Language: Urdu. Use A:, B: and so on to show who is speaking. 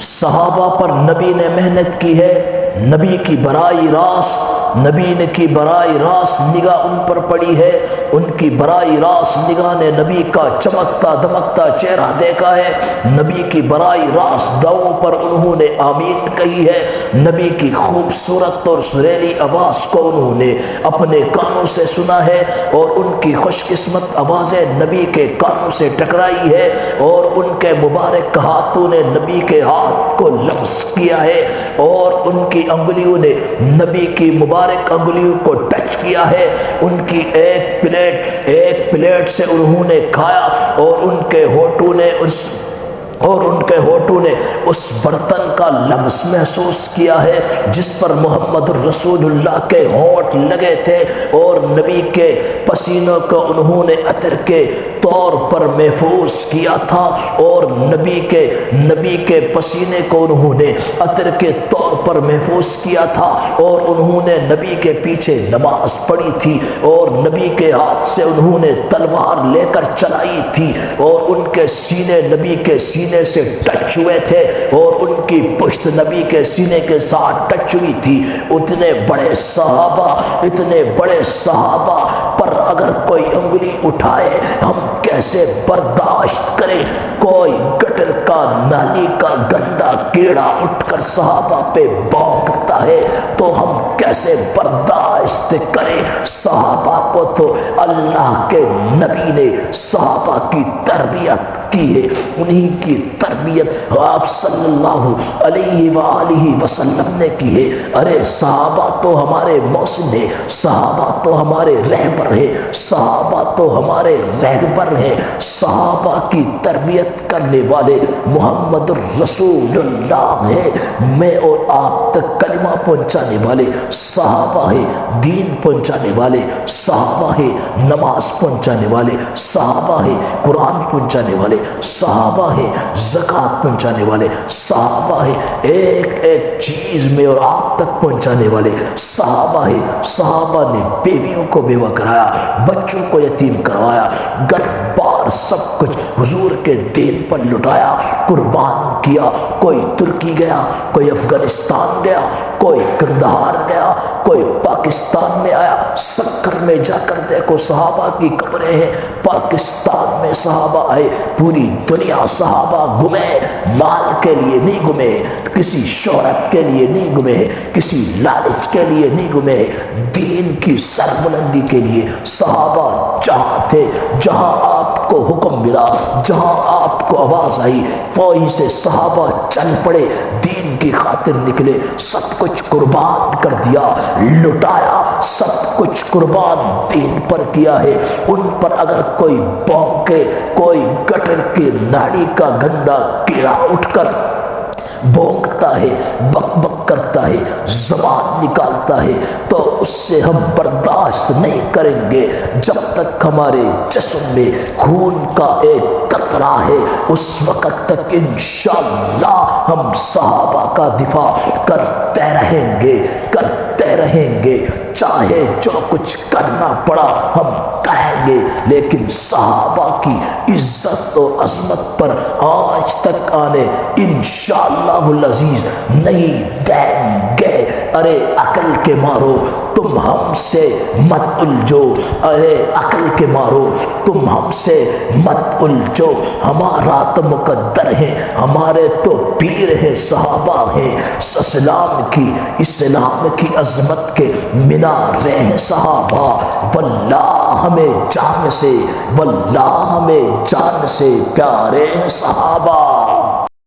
A: صحابہ پر نبی نے محنت کی ہے، نبی کی براہ راست نگاہ ان پر پڑی ہے، ان کی براہ راست نگاہ نے نبی کا چمکتا دمکتا چہرہ دیکھا ہے، نبی کی براہ راست دعاؤں پر انہوں نے آمین کہی ہے، نبی کی خوبصورت اور سریلی آواز کو انہوں نے اپنے کانوں سے سنا ہے، اور ان کی خوش قسمت آوازیں نبی کے کانوں سے ٹکرائی ہے، اور ان کے مبارک ہاتھوں نے نبی کے ہاتھ کو لمس کیا ہے، اور ان کی انگلیوں نے نبی کی مبارک انگلیوں کو ٹچ کیا ہے، ان کی ایک پلیٹ سے انہوں نے کھایا، اور ان کے ہونٹوں نے اس برتن کا لمس محسوس کیا ہے جس پر محمد الرسول اللہ کے ہونٹ لگے تھے، اور نبی کے پسینوں کو انہوں نے عطر کے طور پر محفوظ کیا تھا، اور نبی کے پسینے کو انہوں نے عطر کے طور پر محفوظ کیا تھا، اور انہوں نے نبی کے پیچھے نماز پڑھی تھی، اور نبی کے ہاتھ سے انہوں نے تلوار لے کر چلائی تھی، اور ان کے سینے نبی کے سینے سے ٹچ ہوئے تھے، اور ان کی پشت نبی کے سینے کے ساتھ ٹچ ہوئی تھی۔ اتنے بڑے صحابہ پر اگر کوئی انگلی اٹھائے ہم کیسے برداشت کریں؟ کوئی گٹر کا نالی کا گندا کیڑا اٹھ کر صحابہ پہ بھونکتا ہے تو ہم کیسے برداشت کریں؟ صحابہ کو تو اللہ کے نبی نے صحابہ کی تربیت کی ہے، انہیں کی تربیت آپ صلی اللہ علیہ وآلہ وسلم نے کی ہے۔ ارے صحابہ تو ہمارے محسن ہیں، صحابہ تو ہمارے رہبر ہیں، صحابہ تو ہمارے رہبر ہیں، صحابہ کی تربیت کرنے والے محمد الرسول اللہ ہیں۔ میں اور آپ تک کلمہ پہنچانے والے صحابہ ہیں، دین پہنچانے والے صحابہ ہیں، نماز پہنچانے والے صحابہ ہیں، قرآن پہنچانے والے صحابہ ہیں، زکوٰۃ پہنچانے والے صحابہ ہیں، ایک ایک چیز میں اور آپ تک پہنچانے والے صحابہ ہیں۔ صحابہ نے بیویوں کو بیوہ کرایا، بچوں کو یتیم کروایا، گھر بار سب کچھ حضور کے دین پر لٹایا، قربان کیا۔ کوئی ترکی گیا، کوئی افغانستان گیا، کوئی کندہار گیا، کوئی پاکستان میں آیا۔ سکر میں جا کر دیکھو صحابہ کی قبریں ہیں، پاکستان میں صحابہ آئے، پوری دنیا صحابہ گھومے، مال کے لیے نہیں گھومے، کسی شہرت کے لیے نہیں گھومے، کسی لالچ کے لیے نہیں گھومے، دین کی سربلندی کے لیے صحابہ جہاں تھے، جہاں آپ کو حکم ملا، جہاں آپ کو آواز آئی، وہیں سے صحابہ چل پڑے، دین کی خاطر نکلے، سب کچھ قربان کر دیا، لٹایا، سب کچھ قربان دین پر کیا ہے۔ ان پر اگر کوئی بھونکے، کوئی گٹر کی ناڑی کا گندا کیڑا اٹھ کر بھونکتا ہے، بک بک کرتا ہے، زبان نکالتا ہے، تو اس سے ہم برداشت نہیں کریں گے جب تک ہمارے جسم میں خون کا ایک قطرہ ہے۔ اس وقت تک انشاءاللہ ہم صحابہ کا دفاع کرتے رہیں گے، چاہے جو کچھ کرنا پڑا ہم کریں گے، لیکن صحابہ کی عزت و عظمت پر آج تک آنے انشاءاللہ العزیز نہیں دیں گے۔ ارے عقل کے مارو تم ہم سے مت الجھو، ارے عقل کے مارو تم ہم سے مت الجھو، ہمارا تو مقدر ہے، ہمارے تو پیر ہیں، صحابہ ہیں، اسلام کی عظمت کے مینار ہیں صحابہ۔ واللہ ہمیں جان سے پیارے ہیں صحابہ۔